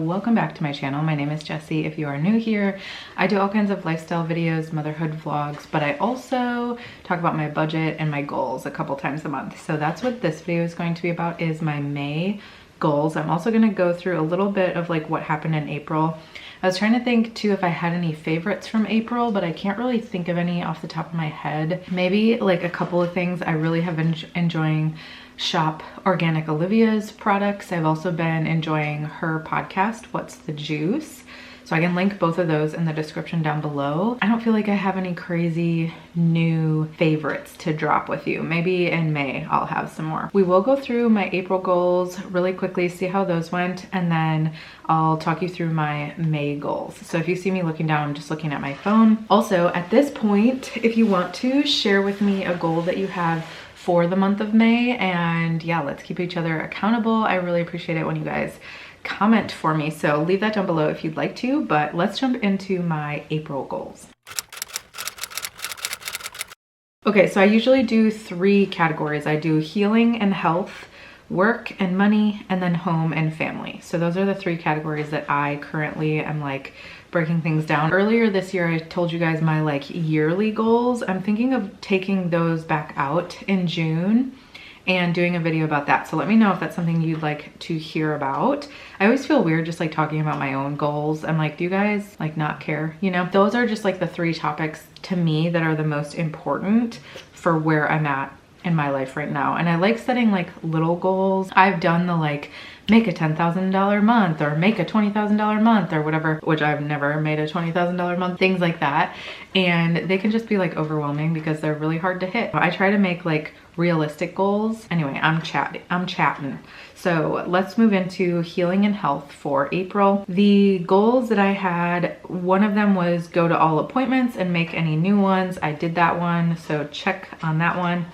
Welcome back to my channel. My name is Jessie. If you are new here, I do all kinds of lifestyle videos, motherhood vlogs, but I also talk about my budget and my goals a couple times a month. So that's what this video is going to be about, is my May goals. I'm also going to go through a little bit of like what happened in April. I was trying to think too if I had any favorites from April, but I can't really think of any off the top of my head. Maybe like a couple of things I really have been enjoying. Shop Organic Olivia's products. I've also been enjoying her podcast, What's the Juice? So I can link both of those in the description down below. I don't feel like I have any crazy new favorites to drop with you. Maybe in May I'll have some more. We will go through my April goals really quickly, see how those went, and then I'll talk you through my May goals. So if you see me looking down, I'm just looking at my phone. Also, at this point, if you want to share with me a goal that you have for the month of May, and yeah, let's keep each other accountable. I really appreciate it when you guys comment for me, so leave that down below if you'd like to, but let's jump into my April goals. Okay, so I usually do 3 categories. I do healing and health, work and money, and then home and family. So those are the 3 categories that I currently am like breaking things down. Earlier this year, I told you guys my like yearly goals. I'm thinking of taking those back out in June and doing a video about that. So let me know if that's something you'd like to hear about. I always feel weird just like talking about my own goals. I'm like, do you guys like not care? You know, those are just like the 3 topics to me that are the most important for where I'm at in my life right now. And I like setting like little goals. I've done the like make a $10,000 month or make a $20,000 month or whatever, which I've never made a $20,000 month, things like that. And they can just be like overwhelming because they're really hard to hit. I try to make like realistic goals. Anyway, I'm chatting. So let's move into healing and health for April. The goals that I had, one of them was go to all appointments and make any new ones. I did that one, so check on that one.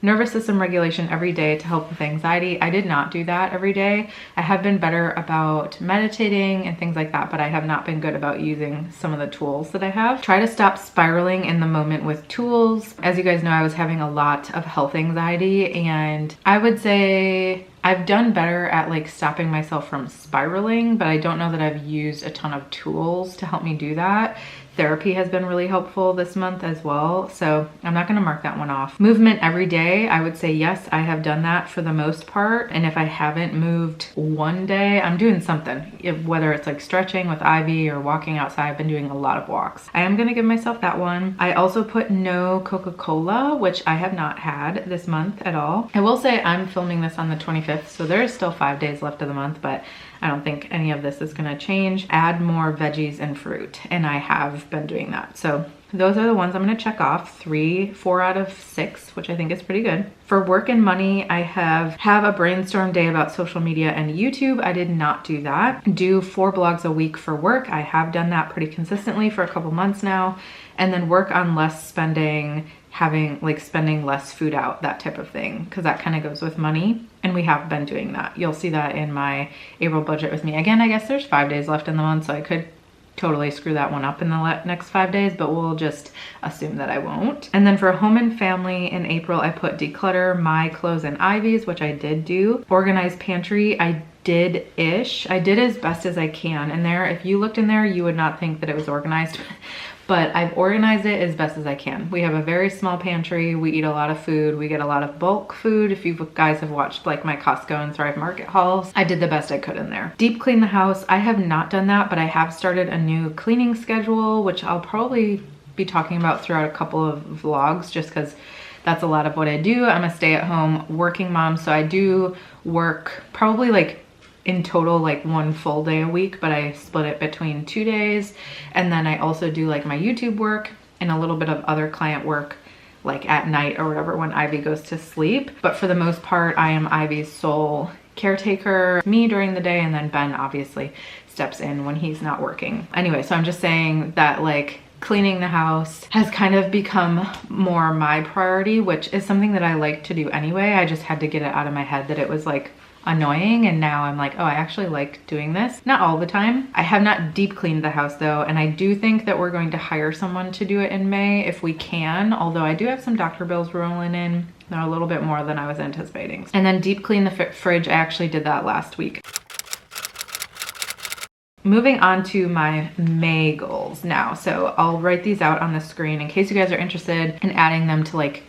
Nervous system regulation every day to help with anxiety. I did not do that every day. I have been better about meditating and things like that, but I have not been good about using some of the tools that I have. Try to stop spiraling in the moment with tools. As you guys know, I was having a lot of health anxiety, and I would say I've done better at like stopping myself from spiraling, but I don't know that I've used a ton of tools to help me do that. Therapy has been really helpful this month as well, so I'm not gonna mark that one off. Movement every day, I would say yes, I have done that for the most part, and if I haven't moved one day, I'm doing something. Whether it's like stretching with Ivy or walking outside, I've been doing a lot of walks. I am gonna give myself that one. I also put no Coca-Cola, which I have not had this month at all. I will say I'm filming this on the 25th, so there is still 5 days left of the month, but I don't think any of this is gonna change. Add more veggies and fruit, and I have been doing that. So those are the ones I'm gonna check off. 4 out of 6, which I think is pretty good. For work and money, I have a brainstorm day about social media and YouTube. I did not do that. Do 4 blogs a week for work. I have done that pretty consistently for a couple months now. And then work on less spending, spending less food out, that type of thing, because that kind of goes with money. And we have been doing that. You'll see that in my April budget with me. Again, I guess there's 5 days left in the month, so I could totally screw that one up in the next 5 days, but we'll just assume that I won't. And then for home and family in April, I put declutter my clothes and Ivy's, which I did do. Organize pantry, I did-ish. I did as best as I can in there. If you looked in there, you would not think that it was organized. But I've organized it as best as I can. We have a very small pantry. We eat a lot of food. We get a lot of bulk food. If you guys have watched like my Costco and Thrive Market hauls, I did the best I could in there. Deep clean the house. I have not done that, but I have started a new cleaning schedule, which I'll probably be talking about throughout a couple of vlogs, just because that's a lot of what I do. I'm a stay-at-home working mom, so I do work probably like in total like 1 full day a week, but I split it between 2 days. And then I also do like my YouTube work and a little bit of other client work like at night or whatever when Ivy goes to sleep. But for the most part, I am Ivy's sole caretaker, me during the day, and then Ben obviously steps in when he's not working. Anyway, so I'm just saying that like cleaning the house has kind of become more my priority, which is something that I like to do anyway. I just had to get it out of my head that it was like annoying, and now I'm like, oh, I actually like doing this. Not all the time. I have not deep cleaned the house though, and I do think that we're going to hire someone to do it in May if we can, although I do have some doctor bills rolling in. They're a little bit more than I was anticipating. And then deep clean the fridge. I actually did that last week. Moving on to my May goals now. So I'll write these out on the screen in case you guys are interested in adding them to like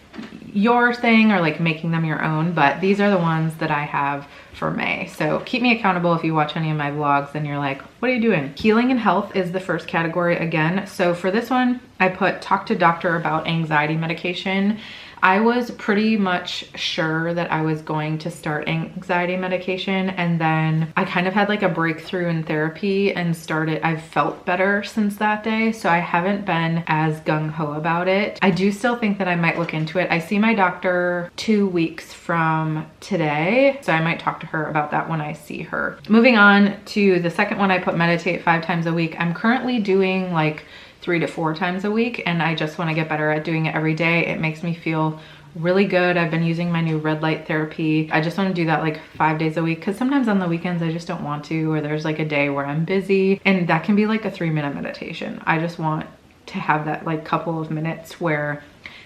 your thing or like making them your own, but these are the ones that I have for May. So keep me accountable if you watch any of my vlogs and you're like, what are you doing? Healing and health is the first category again. So for this one, I put talk to doctor about anxiety medication. I was pretty much sure that I was going to start anxiety medication, and then I kind of had like a breakthrough in therapy and I've felt better since that day. So I haven't been as gung-ho about it. I do still think that I might look into it. I see my doctor 2 weeks from today, so I might talk to her about that when I see her. Moving on to the second one, I put meditate 5 times a week. I'm currently doing like 3 to 4 times a week, and I just want to get better at doing it every day. It makes me feel really good. I've been using my new red light therapy. I just want to do that like 5 days a week, because sometimes on the weekends I just don't want to, or there's like a day where I'm busy, and that can be like a 3-minute meditation. I just want to have that like couple of minutes where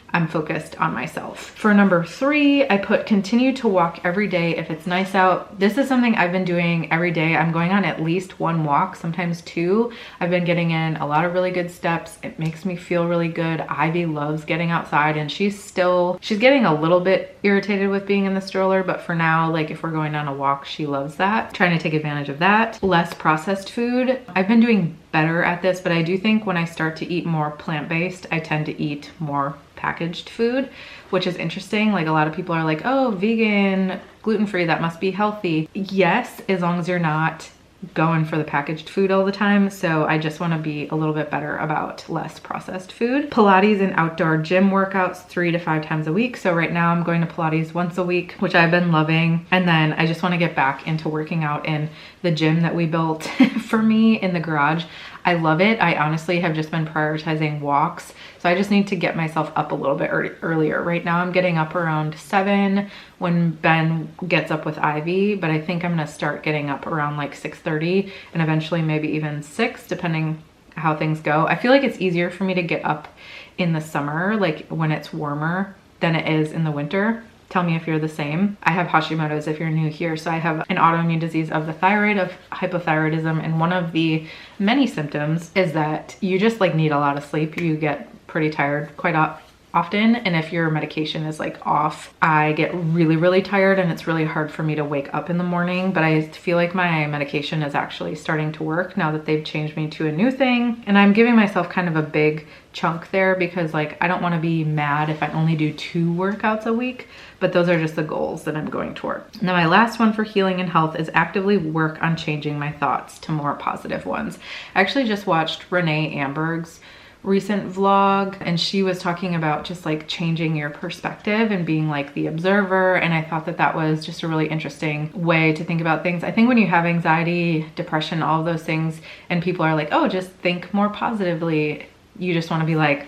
I'm focused on myself. For number 3, I put continue to walk every day if it's nice out. This is something I've been doing every day. I'm going on at least 1 walk, sometimes 2. I've been getting in a lot of really good steps. It makes me feel really good. Ivy loves getting outside, and she's getting a little bit irritated with being in the stroller, but for now, like if we're going on a walk, she loves that. Trying to take advantage of that. Less processed food. I've been doing better at this, but I do think when I start to eat more plant-based, I tend to eat more packaged food, which is interesting. Like a lot of people are like, oh, vegan, gluten-free, that must be healthy. Yes, as long as you're not going for the packaged food all the time. So I just want to be a little bit better about less processed food. Pilates and outdoor gym workouts 3 to 5 times a week. So right now I'm going to Pilates once a week, which I've been loving. And then I just want to get back into working out in the gym that we built for me in the garage. I love it. I honestly have just been prioritizing walks. So I just need to get myself up a little bit earlier. Right now I'm getting up around 7 when Ben gets up with Ivy, but I think I'm gonna start getting up around like 6:30 and eventually maybe even 6, depending how things go. I feel like it's easier for me to get up in the summer, like when it's warmer, than it is in the winter. Tell me if you're the same. I have Hashimoto's if you're new here. So I have an autoimmune disease of the thyroid, of hypothyroidism. And one of the many symptoms is that you just like need a lot of sleep. You get pretty tired quite often. And if your medication is like off, I get really, really tired, and it's really hard for me to wake up in the morning. But I feel like my medication is actually starting to work now that they've changed me to a new thing. And I'm giving myself kind of a big chunk there because like I don't want to be mad if I only do 2 workouts a week, but those are just the goals that I'm going toward. Now my last one for healing and health is actively work on changing my thoughts to more positive ones. I actually just watched Renee Amberg's recent vlog, and she was talking about just like changing your perspective and being like the observer, and I thought that that was just a really interesting way to think about things. I think when you have anxiety, depression, all of those things, and people are like, oh, just think more positively, you just want to be like,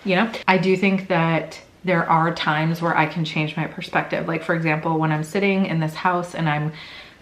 you know. I do think that there are times where I can change my perspective. Like for example, when I'm sitting in this house and I'm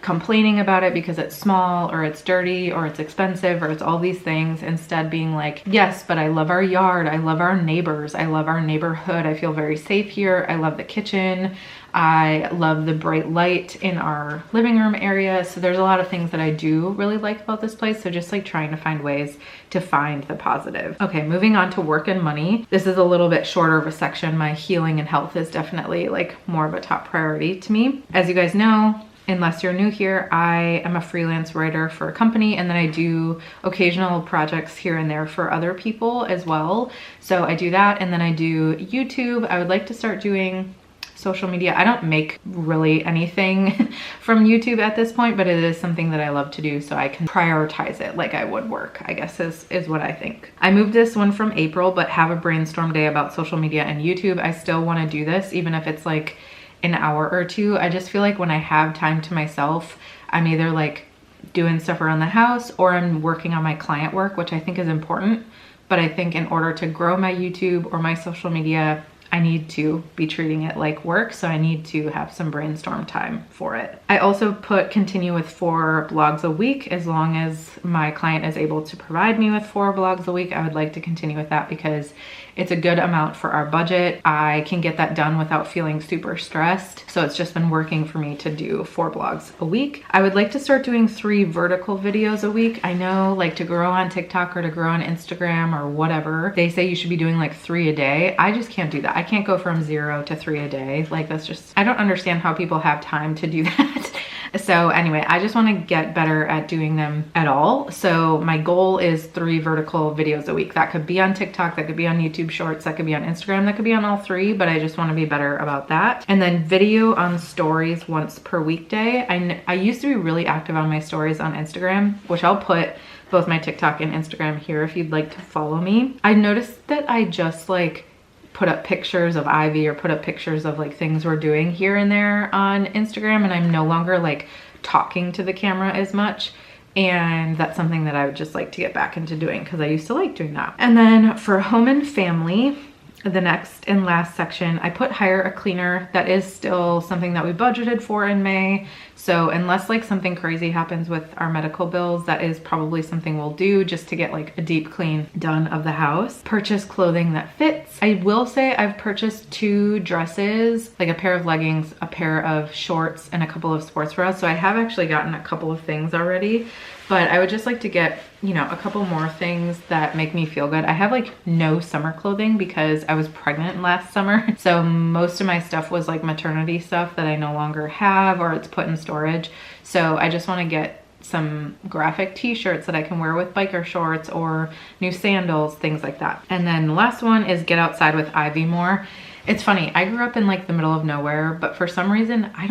complaining about it because it's small or it's dirty or it's expensive or it's all these things, instead being like, yes, but I love our yard, I love our neighbors, I love our neighborhood, I feel very safe here, I love the kitchen, I love the bright light in our living room area. So there's a lot of things that I do really like about this place. So just like trying to find ways to find the positive. Okay, moving on to work and money. This is a little bit shorter of a section. My healing and health is definitely like more of a top priority to me. As you guys know, unless you're new here, I am a freelance writer for a company, and then I do occasional projects here and there for other people as well. So I do that, and then I do YouTube. I would like to start doing social media. I don't make really anything from YouTube at this point, but it is something that I love to do, so I can prioritize it like I would work, I guess is what I think. I moved this one from April, but have a brainstorm day about social media and YouTube. I still want to do this, even if it's like an hour or 2. I just feel like when I have time to myself, I'm either like doing stuff around the house or I'm working on my client work, which I think is important. But I think in order to grow my YouTube or my social media, I need to be treating it like work, so I need to have some brainstorm time for it. I also put continue with 4 blogs a week. As long as my client is able to provide me with 4 blogs a week, I would like to continue with that because it's a good amount for our budget. I can get that done without feeling super stressed. So it's just been working for me to do 4 blogs a week. I would like to start doing 3 vertical videos a week. I know, like, to grow on TikTok or to grow on Instagram or whatever, they say you should be doing like 3 a day. I just can't do that. I can't go from 0 to 3 a day. Like, that's just, I don't understand how people have time to do that. So anyway, I just want to get better at doing them at all. So my goal is 3 vertical videos a week. That could be on TikTok, that could be on YouTube Shorts, that could be on Instagram, that could be on all 3, but I just want to be better about that. And then video on stories once per weekday. I used to be really active on my stories on Instagram, which I'll put both my TikTok and Instagram here if you'd like to follow me. I noticed that I just like put up pictures of Ivy or put up pictures of like things we're doing here and there on Instagram, and I'm no longer like talking to the camera as much. And that's something that I would just like to get back into doing because I used to like doing that. And then for home and family, the next and last section, I put hire a cleaner. That is still something that we budgeted for in May. So unless like something crazy happens with our medical bills, that is probably something we'll do just to get like a deep clean done of the house. Purchase clothing that fits. I will say I've purchased 2 dresses, like a pair of leggings, a pair of shorts, and a couple of sports bras. So I have actually gotten a couple of things already, but I would just like to get, you know, a couple more things that make me feel good. I have like no summer clothing because I was pregnant last summer. So most of my stuff was like maternity stuff that I no longer have, or it's put in storage. So I just want to get some graphic t-shirts that I can wear with biker shorts or new sandals, things like that. And then the last one is get outside with Ivy more. It's funny, I grew up in like the middle of nowhere, but for some reason I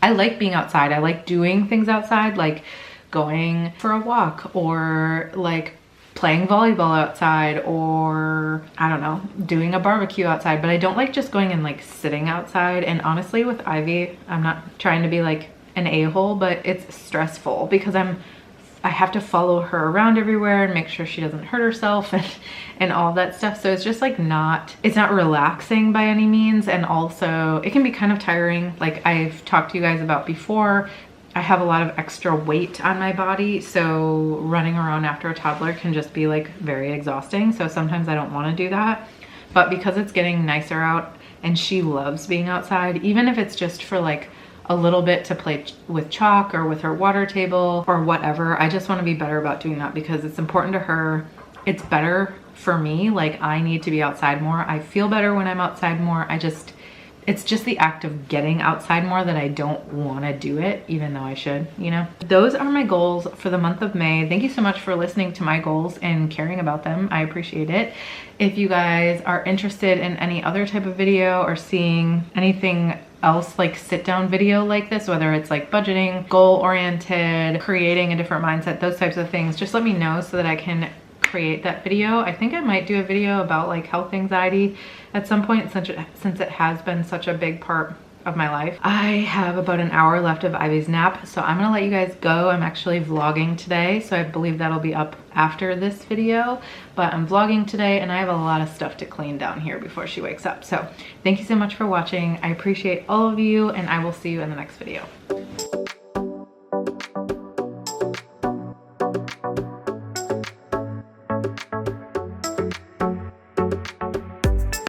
like being outside. I like doing things outside, like going for a walk or like playing volleyball outside, or I don't know, doing a barbecue outside, but I don't like just going and like sitting outside. And honestly with Ivy, I'm not trying to be like an a-hole, but it's stressful because I have to follow her around everywhere and make sure she doesn't hurt herself and all that stuff. So it's just like it's not relaxing by any means. And also it can be kind of tiring. Like I've talked to you guys about before, I have a lot of extra weight on my body, so running around after a toddler can just be like very exhausting. So sometimes I don't want to do that, but because it's getting nicer out and she loves being outside, even if it's just for like a little bit to play with chalk or with her water table or whatever, I just want to be better about doing that because it's important to her. It's better for me. Like I need to be outside more. I feel better when I'm outside more. It's just the act of getting outside more that I don't want to do it, even though I should, you know? Those are my goals for the month of May. Thank you so much for listening to my goals and caring about them. I appreciate it. If you guys are interested in any other type of video or seeing anything else like sit down video like this, whether it's like budgeting, goal oriented, creating a different mindset, those types of things, just let me know so that I can create that video. I think I might do a video about like health anxiety at some point since it has been such a big part of my life. I have about an hour left of Ivy's nap, so I'm gonna let you guys go. I'm actually vlogging today, so I believe that'll be up after this video, but I'm vlogging today and I have a lot of stuff to clean down here before she wakes up. So thank you so much for watching. I appreciate all of you and I will see you in the next video.